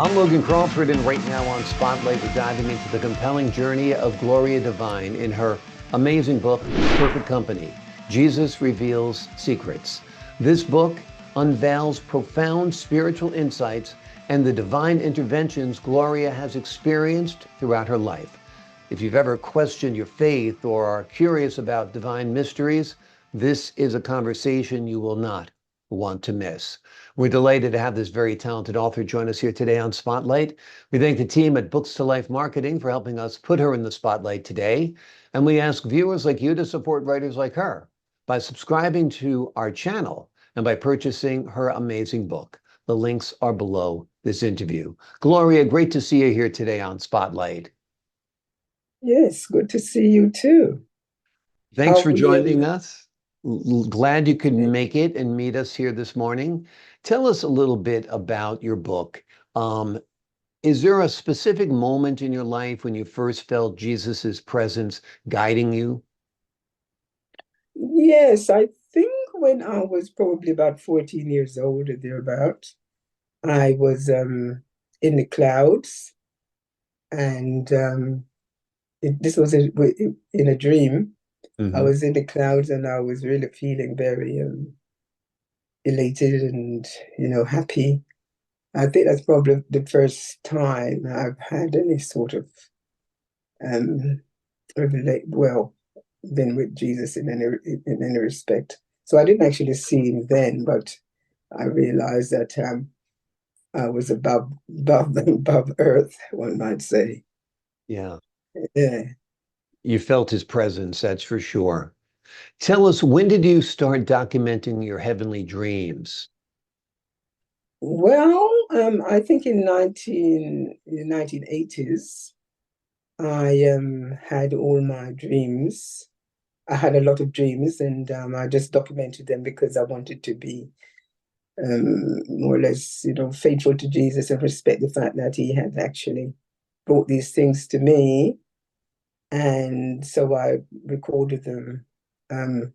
I'm Logan Crawford, and right now on Spotlight, we're diving into the compelling journey of Gloria Divine in her amazing book, Perfect Company. Jesus Reveals Secrets. This book unveils profound spiritual insights and the divine interventions Gloria has experienced throughout her life. If you've ever questioned your faith or are curious about divine mysteries, this is a conversation you will not want to miss. We're delighted to have this very talented author join us here today on Spotlight. We thank the team at Books to Life Marketing for helping us put her in the spotlight today. And we ask viewers like you to support writers like her by subscribing to our channel and by purchasing her amazing book. The links are below this interview. Gloria, great to see you here today on Spotlight. Yes, good to see you too. Thanks How for we joining us. Glad you could make it and meet us here this morning. Tell us a little bit about your book. Um, is there a specific moment in your life when you first felt Jesus's presence guiding you? Yes, I think when I was probably about 14 years old or thereabout, I was in the clouds, and this was in a dream. I Hmm. was in the clouds and I was really feeling very elated and happy. I think that's probably the first time I've had any sort of um well, been with Jesus in any respect. So I didn't actually see him then, but I realized that I was above earth, one might say. Yeah, Yeah. you felt his presence, that's for sure. Tell us, when did you start documenting your heavenly dreams? Well, I think in the 1980s, I had all my dreams. I had a lot of dreams, and I just documented them because I wanted to be more or less, faithful to Jesus and respect the fact that he had actually brought these things to me. And so I recorded them um,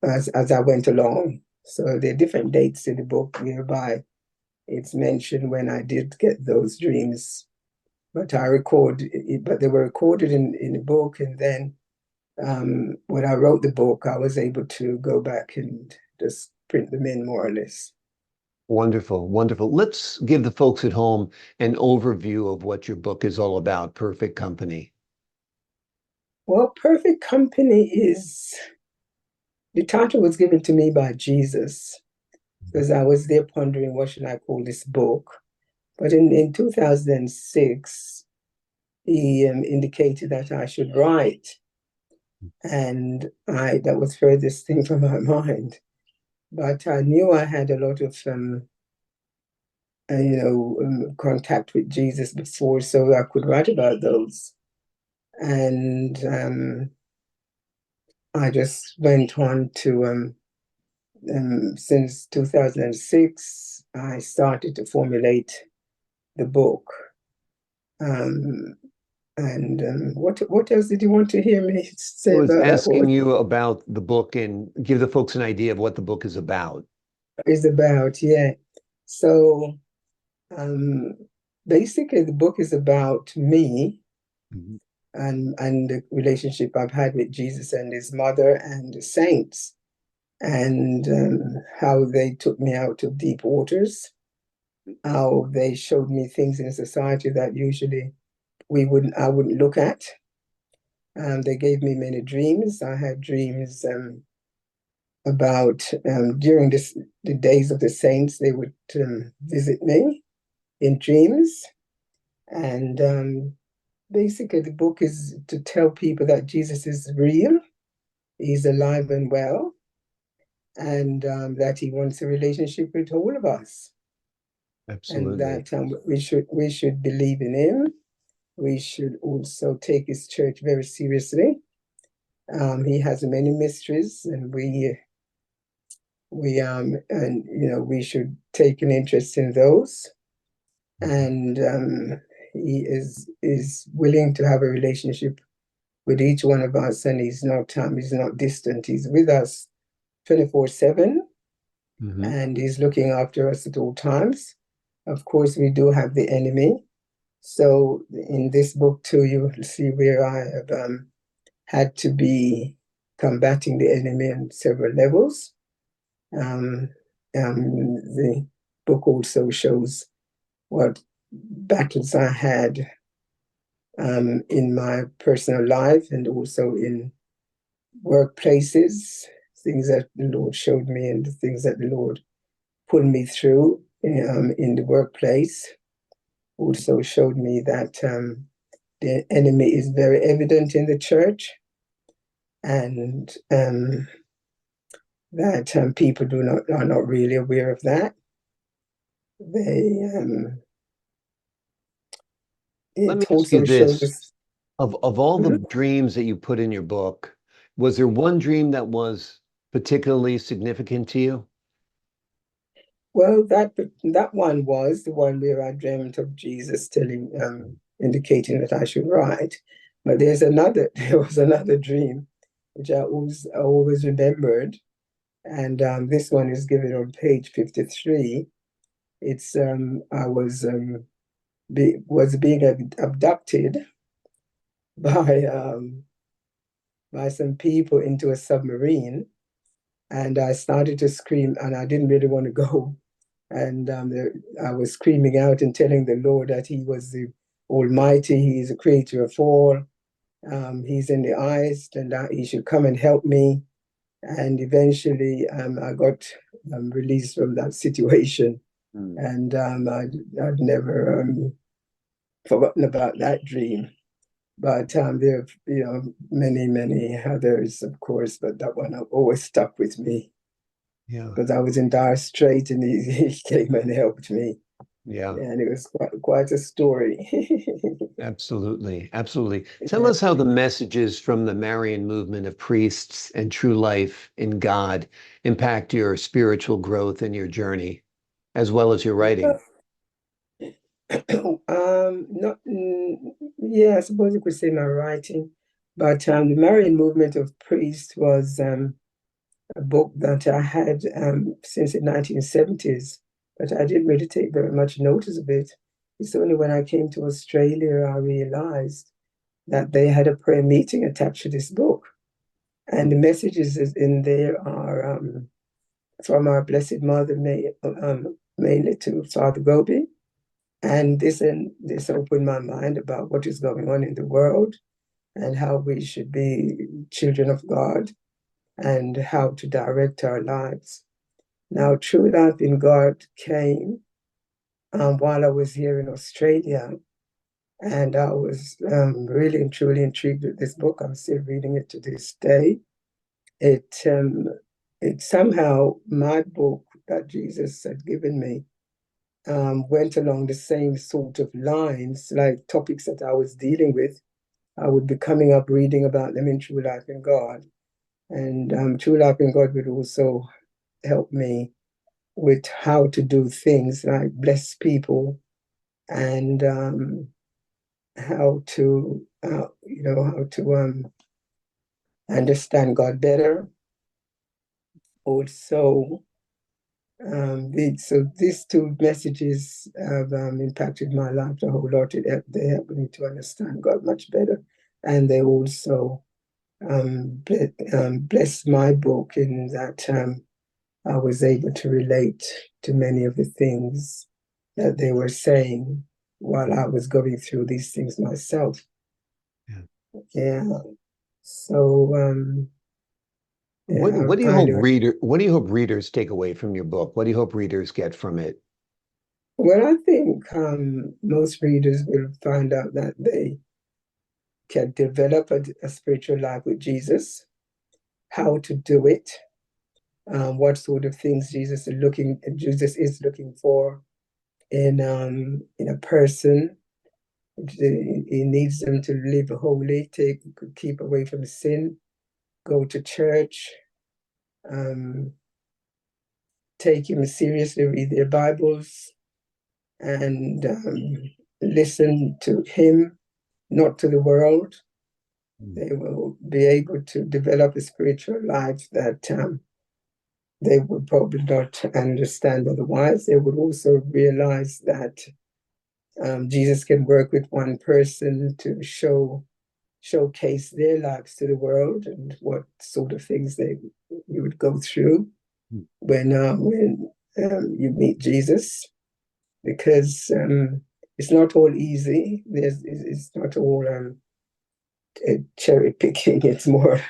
as I went along. So there are different dates in the book whereby it's mentioned when I did get those dreams. But but they were recorded in the book. And then when I wrote the book, I was able to go back and just print them in more or less. Wonderful, wonderful. Let's give the folks at home an overview of what your book is all about, Perfect Company. Well, Perfect Company is the title was given to me by Jesus because I was there pondering what should I call this book. But in 2006, he indicated that I should write, and I that was furthest thing from my mind. But I knew I had a lot of contact with Jesus before, so I could write about those. And I just went on to since 2006, I started to formulate the book. Um, and what else did you want to hear me I say was about that? asking What you about the book and give the folks an idea of what the book is about. is about? Yeah. So um, basically, the book is about me Mhm. and the relationship I've had with Jesus and his mother and the saints, and how they took me out of deep waters, how they showed me things in society that usually I wouldn't look at. They gave me many dreams. I had dreams about during the days of the saints, they would visit me in dreams. And basically, the book is to tell people that Jesus is real, he's alive and well, and that he wants a relationship with all of us, and Absolutely. that we should believe in him. We should also take his church very seriously. He has many mysteries, and we should take an interest in those. Mhm. And he is willing to have a relationship with each one of us, and he's not distant. He's with us 24/7, Mhm. and he's looking after us at all times. of course, we do have the enemy. So in this book too, you will see where I have had to be combating the enemy on several levels. The book also shows what battles I had in my personal life and also in workplaces, things that the Lord showed me and the things that the Lord pulled me through in the workplace. Also showed me that the enemy is very evident in the church, and that people are not really aware of that. They Let me it ask you also this. shows. Of all the Mhm. dreams that you put in your book, was there one dream that was particularly significant to you? Well, that one was the one where I dreamt of Jesus telling, indicating that I should write. But there was another dream which I always remembered, and this one is given on page 53. It's I was being abducted by by some people into a submarine, and I started to scream, and I didn't really want to go. And I was screaming out and telling the Lord that He was the Almighty, He's the creator of all, He's in the ice, and that He should come and help me. And eventually, I got released from that situation, Hmm. and I'd never forgotten about that dream. But there are, many, many others, of course, but that one always stuck with me Yeah. because I was in dire strait and he came and helped me. Yeah. And it was quite a story. Absolutely. Absolutely. Tell Yeah. us how the messages from the Marian movement of priests and true life in God impact your spiritual growth and your journey, as well as your writing. Not, yeah, I suppose you could say my writing, but the Marian movement of priests was a book that I had since the 1970s, but I didn't really take very much notice of it. It's only when I came to Australia I realized that they had a prayer meeting attached to this book. And the messages in there are from our Blessed Mother, mainly to Father Gobi. And this opened my mind about what is going on in the world and how we should be children of God and how to direct our lives. Now, True Life in God came while I was here in Australia, and I was really and truly intrigued with this book. I'm still reading it to this day. It it somehow my book that Jesus had given me went along the same sort of lines, like topics that I was dealing with. I would be coming up reading about them in True Life in God, and True Life in God would also help me with how to do things like bless people and how to how to understand God better. Also, so these two messages have impacted my life a whole lot. They help me to understand God much better, and they also bless my book in that I was able to relate to many of the things that they were saying while I was going through these things myself. Yeah. Yeah. So yeah, What do you I hope don't. readers take away from your book? What do you hope readers get from it? Well, I think most readers will find out that they can develop a spiritual life with Jesus, how to do it, what sort of things Jesus is looking for in a person. He needs them to live holy, keep away from sin, go to church, um, take him seriously, read their Bibles, and listen to him, not to the world. Mm. They will be able to develop a spiritual life that they would probably not understand otherwise. They would also realize that Jesus can work with one person to showcase their lives to the world and what sort of things you would go through when you meet Jesus, because it's not all easy. It's not all cherry picking. It's more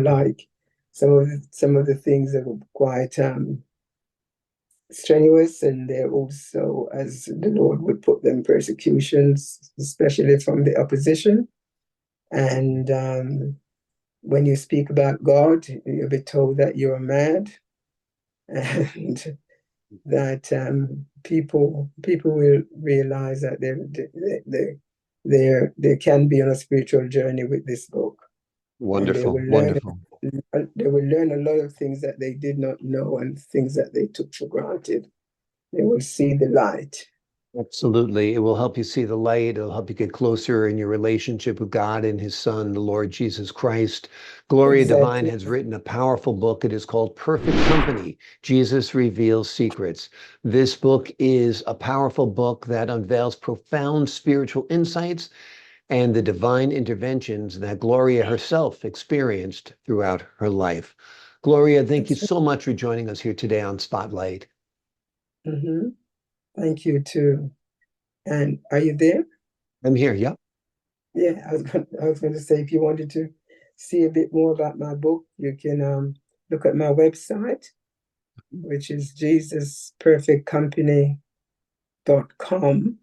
like some of the things that were quite strenuous, and they're also, as the Lord would put them, persecutions, especially from the opposition. And when you speak about God, you'll be told that you're mad, and that people will realize that they can be on a spiritual journey with this book, and Wonderful, wonderful. they will learn a lot of things that they did not know and things that they took for granted. They will see the light. Absolutely. It will help you see the light. It'll help you get closer in your relationship with God and his son, the Lord Jesus Christ. Gloria Divine Exactly. has written a powerful book. It is called Perfect Company. Jesus Reveals Secrets. This book is a powerful book that unveils profound spiritual insights and the divine interventions that Gloria herself experienced throughout her life. Gloria, thank you That's so much for joining us here today on Spotlight. right. Thank you too. And are you there? I'm here. Yep. Yeah, I was going to say, if you wanted to see a bit more about my book, you can look at my website, which is jesusperfectcompany.com.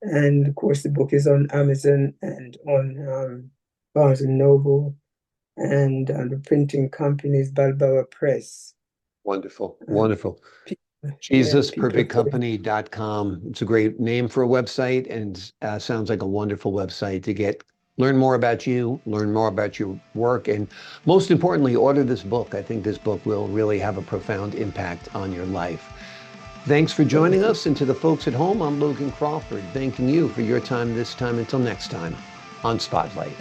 And of course, the book is on Amazon and on Barnes and Noble, and the printing company is Balboa Press. Wonderful. Um, Wonderful. yeah, people. JesusPerfectCompany.com. It's a great name for a website and sounds like a wonderful website to learn more about you, learn more about your work, and most importantly, order this book. I think this book will really have a profound impact on your life. Thanks for joining Thank you. us. And to the folks at home, I'm Logan Crawford, thanking you for your time this time. Until next time on Spotlight.